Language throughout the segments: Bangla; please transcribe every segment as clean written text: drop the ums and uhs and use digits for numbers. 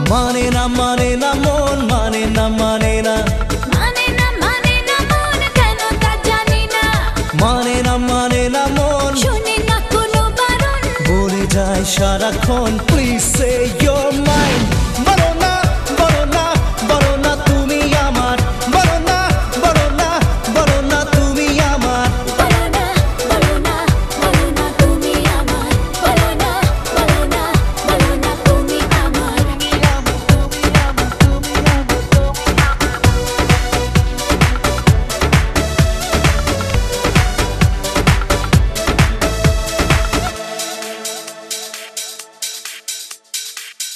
মানে না মন মানে না মন কেন তা জানি না মানে না মন শুনি না কোনো বারণ বলে যায় সারাক্ষণ প্লিজ সে ইউর মাইন্ড বলো না তুমি আমার বলো না তুমি আমার বলো না তুমি আমার বলো না তুমি আমার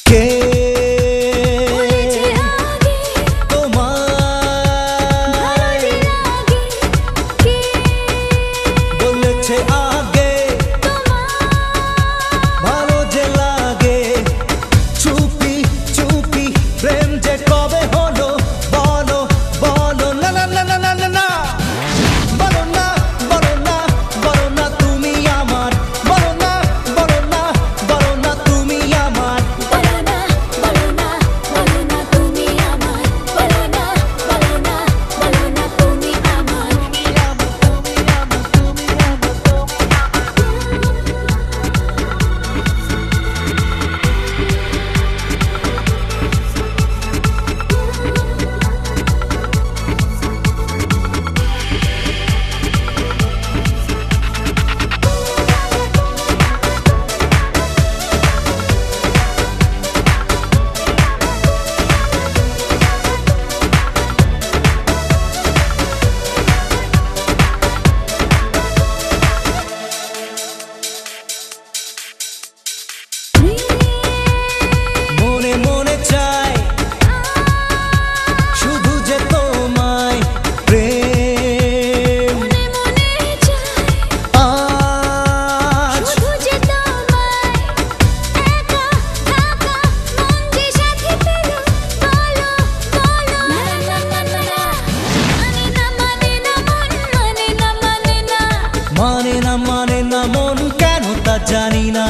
কে বলেছে আগে তোমায় কে বলেছে আগে ভালো যে লাগে চুপি প্রেম যে কবে হলো বলো না বলো না তুমি আমার বলো না তুমি আমার বলো না তুমি আমার বলো না তুমি আমার মনে চাই শুধু যে তোমায় প্রেম মনে চাই আজ শুধু যে তোমায় একা মন যে সাথে পেল বলো মানে না মন কেন তা জানি না